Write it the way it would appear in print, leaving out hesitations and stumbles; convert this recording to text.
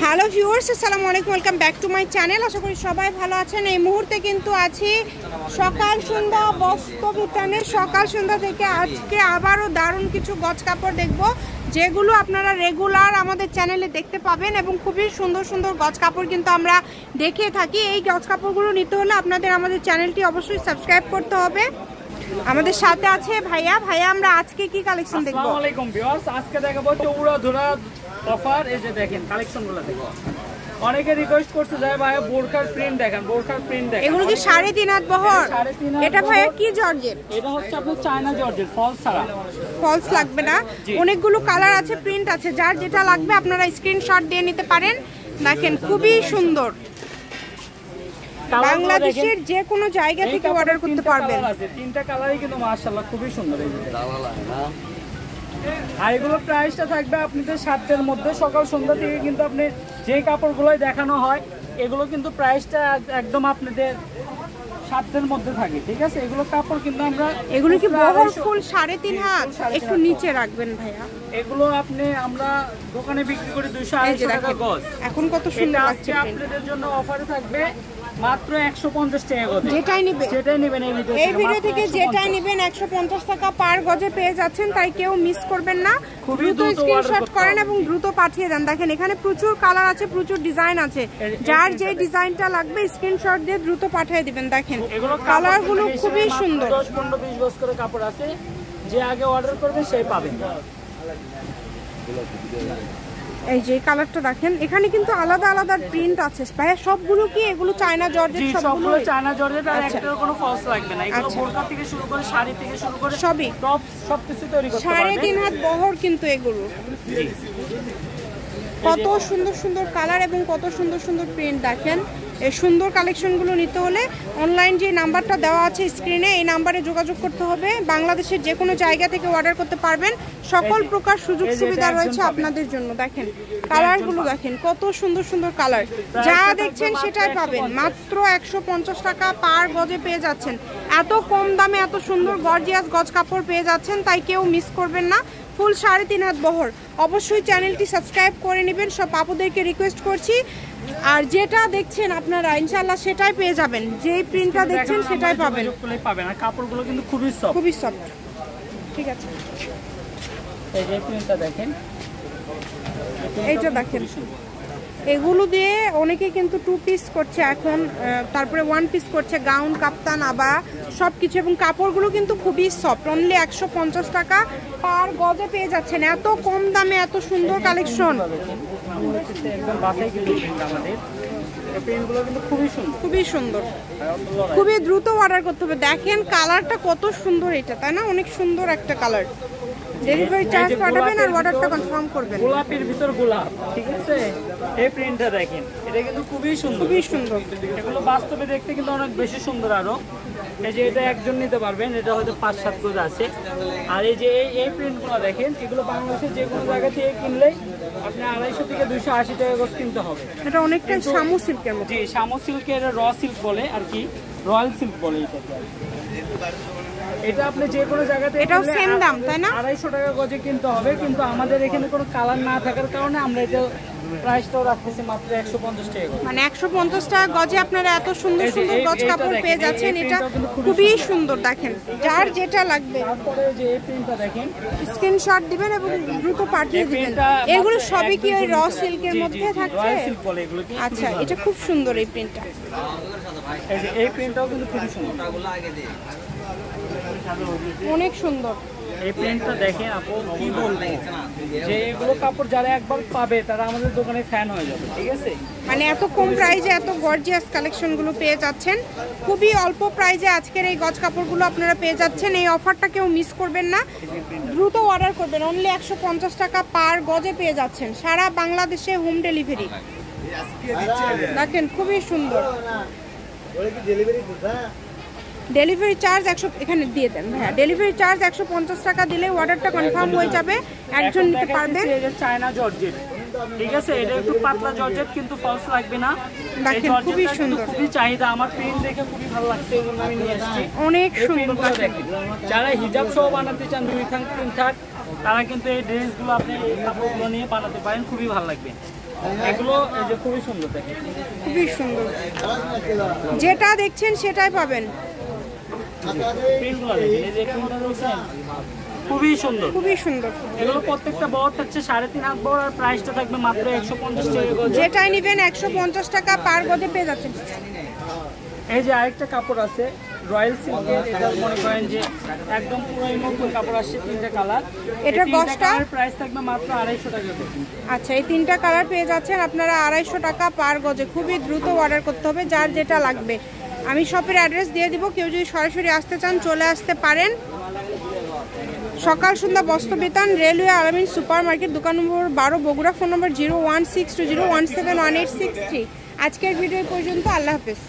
Hello viewers, আসসালামু আলাইকুম, welcome back to my channel. আশা করি সবাই ভালো আছেন। এই মুহূর্তে কিন্তু আছি সকাল সন্ধ্যা বস্ত্রবিতানের। সকাল সন্ধ্যা থেকে আজকে আবারও দারুণ কিছু গজ কাপড় দেখব, যেগুলো আপনারা রেগুলার আমাদের চ্যানেলে দেখতে পাবেন এবং খুবই সুন্দর সুন্দর গজ কাপড় কিন্তু আমরা দেখে থাকি। এই গজ কাপড়গুলো নিতে হলে আপনাদের আমাদের চ্যানেলটি অবশ্যই সাবস্ক্রাইব করতে হবে। আমাদের সাথে আছে ভাইয়া। আমরা আজকে কি কালেকশন দেখব? আসসালামু আলাইকুম ভিউয়ার্স, আজকে দেখাবো চৌড়া ধরা অফার। এই যে দেখেন কালেকশনগুলো দেখো। অনেকে রিকোয়েস্ট করছে যে ভাইয়া বোরখার প্রিন্ট দেখেন, বোরখার প্রিন্ট দেখেন। এগুলো কি 3.5 হাত বহর? এটা ভাইয়া কি জর্জেট? এটা হচ্ছে আপনার চায়না জর্জেট, ফলস ছাড়া। ফলস লাগবে না। অনেকগুলো কালার আছে, প্রিন্ট আছে, যার যেটা লাগবে আপনারা স্ক্রিনশট দিয়ে নিতে পারেন। দেখেন খুবই সুন্দর, বাংলাদেশের যে কোনো জায়গা থেকে অর্ডার করতে পারবেন। তিনটা কালারই কিন্তু মাশাআল্লাহ খুবই সুন্দর। এই যে আর এগুলো প্রাইসটা থাকবে আপনাদের সাধ্যের মধ্যে। সকাল সন্ধ্যা থেকে কিন্তু আপনি যে কাপড়গুলোই দেখানো হয় এগুলো কিন্তু প্রাইসটা একদম আপনাদের সাধ্যের মধ্যে থাকে, ঠিক আছে? এগুলো কাপড় কিন্তু আমরা এগুলো কি বহর ফুল 3.5 হাত? একটু নিচে রাখবেন ভাইয়া। এগুলো আমরা দোকানে বিক্রি করি 200-250 টাকা গজ। এখন কত সুন্দর লাগছে। আপনাদের জন্য অফারে থাকবে মাত্র 150 টাকা গজ। যেটাই নেবেন এই ভিডিও থেকে যেটাই নেবেন 150 টাকা পার গজে পেয়ে যাচ্ছেন। তাই কেউ মিস করবেন না, দ্রুত স্ক্রিনশট করেন এবং দ্রুত পাঠিয়ে দেন। দেখেন এখানে প্রচুর কালার আছে, প্রচুর ডিজাইন আছে, যার যে ডিজাইনটা লাগবে স্ক্রিনশট দিয়ে দ্রুত পাঠিয়ে দিবেন। দেখেন কালারগুলো খুবই সুন্দর। 10-15-20 গজ করে কাপড় আছে, যে আগে অর্ডার করবে সেই পাবে। এই যে কালারটা দেখেন, এখানে কিন্তু আলাদা আলাদা প্রিন্ট আছে ভাইয়া। সবগুলো কি এগুলো চায়না জর্জেট? সবগুলো চায়না জর্জেট, আর একটারও কোনো ফলস লাগবে না। এগুলো বোরকা থেকে শুরু করে শাড়ি থেকে শুরু করে সবই টপ সবকিছু তৈরি করতে পারবেন। 3.5 হাত বহর কিন্তু এগুলো। কত সুন্দর সুন্দর কালার এবং কত সুন্দর সুন্দর প্রিন্ট। দেখেন এই সুন্দর কালেকশনগুলো নিতে হলে অনলাইন যে নাম্বারটা দেওয়া আছে স্ক্রিনে, এই নাম্বারে যোগাযোগ করতে হবে। বাংলাদেশের যে কোনো জায়গা থেকে অর্ডার করতে পারবেন। সকল প্রকার সুযোগ সুবিধা রয়েছে আপনাদের জন্য। দেখেন কালারগুলো দেখেন, কত সুন্দর সুন্দর কালার। যা দেখছেন সেটাই পাবেন। মাত্র 150 টাকা পার গজে পেয়ে যাচ্ছেন। এত কম দামে এত সুন্দর গর্জিয়াস গজ কাপড় পেয়ে যাচ্ছেন, তাই কেউ মিস করবেন না। ফুল 3.5 হাত বহর। অবশ্যই চ্যানেলটি সাবস্ক্রাইব করে নেবেন, সব আপুদেরকে রিকোয়েস্ট করছি। আর যেটা দেখছেন আপনারা ইনশাআল্লাহ সেটাই পেয়ে যাবেন। যেই প্রিন্টটা দেখছেন সেটাই পাবেন। আর কাপড়গুলো কিন্তু খুবই সফট। ঠিক আছে, এই যে প্রিন্টটা দেখেন, এইটা দেখেন। এগুলো দিয়ে অনেকে কিন্তু 2 পিস করছে এখন, তারপরে 1 পিস করছে, গাউন, কাপ্তান, আবা সবকিছু। এবং কাপড়গুলো কিন্তু খুবই সফট। অনলি 150 টাকা পার গজে পেয়ে যাচ্ছেন। এত কম দামে এত সুন্দর কালেকশন। খুবই সুন্দর, খুবই দ্রুত অর্ডার করতে হবে। দেখেন কালারটা কত সুন্দর, এটা তাই না? অনেক সুন্দর একটা কালার। ডেলিভারি চার্জ পাঠাবেন আর অর্ডারটা কনফার্ম করবেন। গোলাপের ভিতর গোলাপ, ঠিক আছে? এই প্রিন্টটা দেখেন, এটা কিন্তু খুবই সুন্দর। এগুলো বাস্তবে দেখতে কিন্তু অনেক বেশি সুন্দর। আরো এই যে এটা একজন নিতে পারবেন, এটা হয়তো 5-7 গজ আছে। আর এই যে এই প্রিন্টগুলো দেখেন, এগুলো বাংলাদেশের যে কোনো জায়গা থেকে কিনলেই আপনি 250 থেকে 280 টাকা গজ কিনতে হবে। এটা অনেকটা শামু সিল্কের মতো। জি, শামু সিল্কের র সিল্ক বলে আর কি, রয়্যাল সিল্ক বলে এটাকে। এটা আপনি যে কোনো জায়গাতে, এটাও সেম দাম তাই না? 250 টাকা গজে কিনতে হবে। কিন্তু আমাদের এখানে কোনো কালার না থাকার কারণে আমরা এটা প্রাইসটাও রাখতেছি মাত্র 150 টাকা। মানে 150 টাকা গজে আপনারা এত সুন্দর সুন্দর গজ কাপড় পেয়ে যাচ্ছেন। এটা খুবই সুন্দর। দেখেন যার যেটা লাগবে, তারপরে যে এই প্রিন্টটা দেখেন, স্ক্রিনশট দিবেন এবং দ্রুত পাঠিয়ে দিবেন। এগুলো সবই কি ওই র সিল্কের মধ্যে থাকছে? রয়্যাল সিল্ক বলে এগুলো। আচ্ছা, এটা খুব সুন্দর এই প্রিন্টটা। এই যে এই প্রিন্টটাও কিন্তু খুবই সুন্দর, অনেক সুন্দর। এই প্রিন্টটা দেখেন আপু, কি বলবো, যে এগুলো কাপড় যারা একবার পাবে তারা আমাদের দোকানে ফ্যান হয়ে যাবে, ঠিক আছে? মানে এত কম প্রাইসে এত গর্জিয়াস কালেকশনগুলো পেয়ে যাচ্ছেন। খুবই অল্প প্রাইসে আজকের এই গজ কাপড়গুলো আপনারা পেয়ে যাচ্ছেন। এই অফারটা কেউ মিস করবেন না, দ্রুত অর্ডার করবেন। অনলি 150 টাকা পার গজে পেয়ে যাচ্ছেন, সারা বাংলাদেশে হোম ডেলিভারি। দেখেন খুবই সুন্দর। ডেলিভারি চার্জ 100 এখানে দিয়ে দেন ভাইয়া। ডেলিভারি চার্জ 150 টাকা দিলে অর্ডারটা কনফার্ম হয়ে যাবে, একজন নিতে পারবেন। চায়না জর্জেট, ঠিক আছে? এটা একটু পাতলা জর্জেট, কিন্তু ফলস লাগবে না। দেখেন খুবই সুন্দর, খুবই চাহিদা। আমার প্রিন্ট দেখে খুবই ভালো লাগছে, এজন্য আমি নিয়ে আসছি। অনেক সুন্দর। যারা হিজাব সহ বানাতে চান 2 থাক 3 থাক, তারা কিন্তু এই ড্রেসগুলো আপনি এই কাপড়গুলো নিয়ে বানাতে পারেন, খুবই ভালো লাগবে। এগুলো এই যে খুবই সুন্দর দেখেন, খুবই সুন্দর, যেটা দেখছেন সেটাই পাবেন। প্রিন্টগুলো দেখেন, এই যে প্রিন্টটা দেখছেন খুবই সুন্দর, খুবই সুন্দর। এগুলো প্রত্যেকটা বড় থাকছে 3.5 হাত বড়, আর প্রাইসটা থাকবে মাত্র 150 টাকা গজ। যেটাই নেবেন 150 টাকা পার গজে পেয়ে যাচ্ছেন। এই যে আরেকটা কাপড় আছে রয়্যাল সিল্কের, এটা মনে করেন যে একদম পুরো নতুন কাপড় আসছে, 3টা কালার। এটার গজটা প্রাইস থাকবে মাত্র 250 টাকা করে। আচ্ছা, এই 3টা কালার পেয়ে যাচ্ছেন আপনারা 250 টাকা পার গজে। খুবই দ্রুত অর্ডার করতে হবে যার যেটা লাগবে। আমি শপের অ্যাড্রেস দিয়ে দিব, কেউ যদি সরাসরি আসতে চান চলে আসতে পারেন। সকাল সন্ধ্যা বস্ত্র বিতান, রেলওয়ে আলামিন সুপার মার্কেট, দোকান নম্বর 12, বগুড়া। ফোন নম্বর 0162017186 3। আজকের ভিডিও পর্যন্ত, আল্লাহ হাফেজ।